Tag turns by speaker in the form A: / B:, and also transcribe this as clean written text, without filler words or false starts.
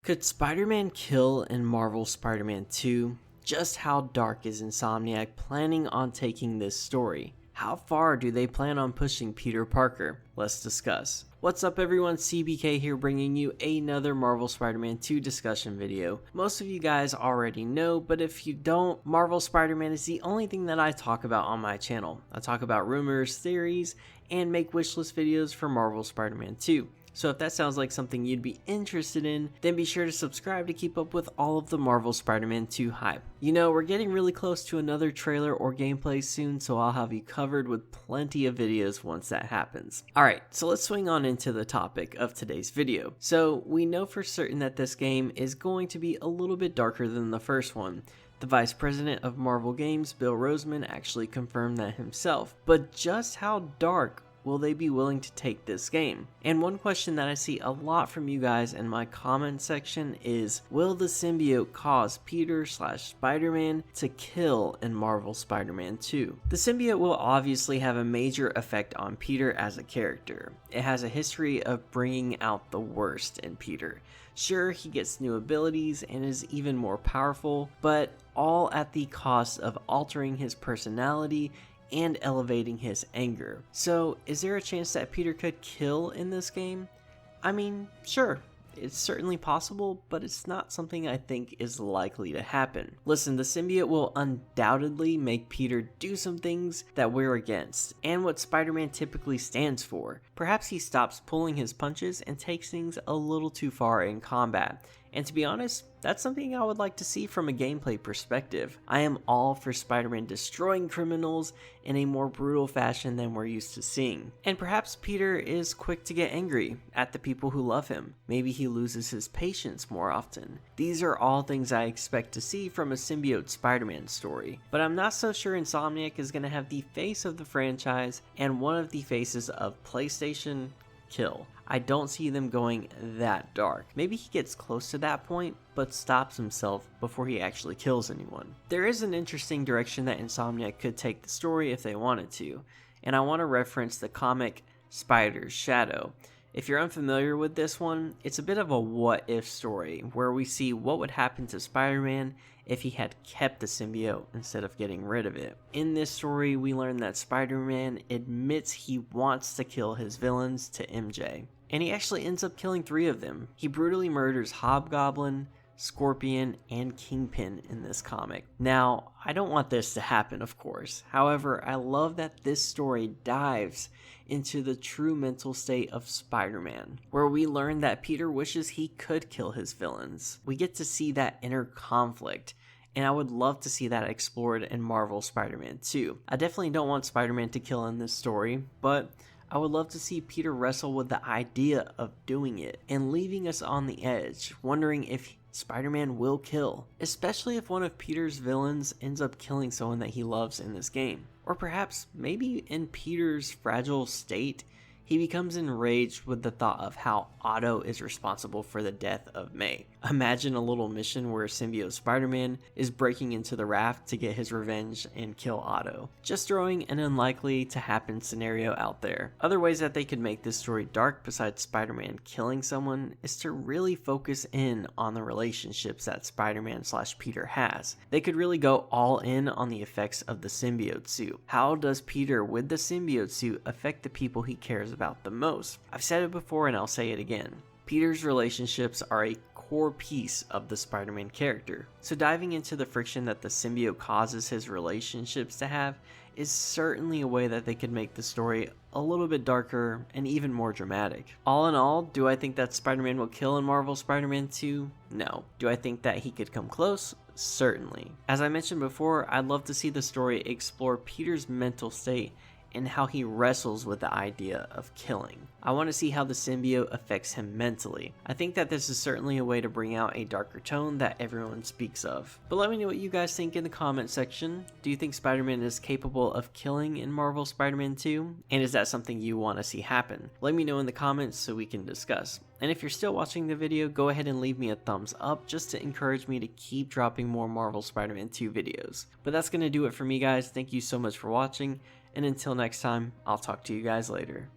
A: Could Spider-Man kill in Marvel Spider-Man 2? Just how dark is Insomniac planning on taking this story? How far do they plan on pushing Peter Parker? Let's discuss. What's up everyone, CBK here bringing you another Marvel Spider-Man 2 discussion video. Most of you guys already know, but if you don't, Marvel Spider-Man is the only thing that I talk about on my channel. I talk about rumors, theories, and make wishlist videos for Marvel Spider-Man 2. So if that sounds like something you'd be interested in, then be sure to subscribe to keep up with all of the Marvel Spider-Man 2 hype. You know, we're getting really close to another trailer or gameplay soon, so I'll have you covered with plenty of videos once that happens. Alright, so let's swing on into the topic of today's video. So we know for certain that this game is going to be a little bit darker than the first one. The vice president of Marvel Games, Bill Roseman, actually confirmed that himself. But just how dark will they be willing to take this game? And one question that I see a lot from you guys in my comment section is, will the symbiote cause Peter/Spider-Man to kill in Marvel Spider-Man 2? The symbiote will obviously have a major effect on Peter as a character. It has a history of bringing out the worst in Peter. Sure, he gets new abilities and is even more powerful, but all at the cost of altering his personality and elevating his anger. So, is there a chance that Peter could kill in this game? I mean, sure, it's certainly possible, but it's not something I think is likely to happen. Listen, the symbiote will undoubtedly make Peter do some things that we're against, and what Spider-Man typically stands for. Perhaps he stops pulling his punches and takes things a little too far in combat. And to be honest, that's something I would like to see from a gameplay perspective. I am all for Spider-Man destroying criminals in a more brutal fashion than we're used to seeing. And perhaps Peter is quick to get angry at the people who love him. Maybe he loses his patience more often. These are all things I expect to see from a symbiote Spider-Man story. But I'm not so sure Insomniac is going to have the face of the franchise and one of the faces of PlayStation kill. I don't see them going that dark. Maybe he gets close to that point, but stops himself before he actually kills anyone. There is an interesting direction that Insomniac could take the story if they wanted to, and I want to reference the comic Spider's Shadow. If you're unfamiliar with this one, it's a bit of a what-if story, where we see what would happen to Spider-Man if he had kept the symbiote instead of getting rid of it. In this story, we learn that Spider-Man admits he wants to kill his villains to MJ, and he actually ends up killing 3 of them. He brutally murders Hobgoblin, Scorpion, and Kingpin in this comic. Now, I don't want this to happen, of course. However, I love that this story dives into the true mental state of Spider-Man, where we learn that Peter wishes he could kill his villains. We get to see that inner conflict, and I would love to see that explored in Marvel Spider-Man 2. I definitely don't want Spider-Man to kill in this story, but I would love to see Peter wrestle with the idea of doing it and leaving us on the edge, wondering if Spider-Man will kill, especially if one of Peter's villains ends up killing someone that he loves in this game. Or perhaps, maybe in Peter's fragile state, he becomes enraged with the thought of how Otto is responsible for the death of May. Imagine a little mission where symbiote Spider-Man is breaking into the raft to get his revenge and kill Otto. Just throwing an unlikely to happen scenario out there. Other ways that they could make this story dark besides Spider-Man killing someone is to really focus in on the relationships that Spider-Man/Peter has. They could really go all in on the effects of the symbiote suit. How does Peter with the symbiote suit affect the people he cares about the most? I've said it before and I'll say it again. Peter's relationships are a core piece of the Spider-Man character. So diving into the friction that the symbiote causes his relationships to have is certainly a way that they could make the story a little bit darker and even more dramatic. All in all, do I think that Spider-Man will kill in Marvel Spider-Man 2? No. Do I think that he could come close? Certainly. As I mentioned before, I'd love to see the story explore Peter's mental state and how he wrestles with the idea of killing. I want to see how the symbiote affects him mentally. I think that this is certainly a way to bring out a darker tone that everyone speaks of. But let me know what you guys think in the comment section. Do you think Spider-Man is capable of killing in Marvel Spider-Man 2? And is that something you want to see happen? Let me know in the comments so we can discuss. And if you're still watching the video, go ahead and leave me a thumbs up just to encourage me to keep dropping more Marvel Spider-Man 2 videos. But that's going to do it for me, guys. Thank you so much for watching. And until next time, I'll talk to you guys later.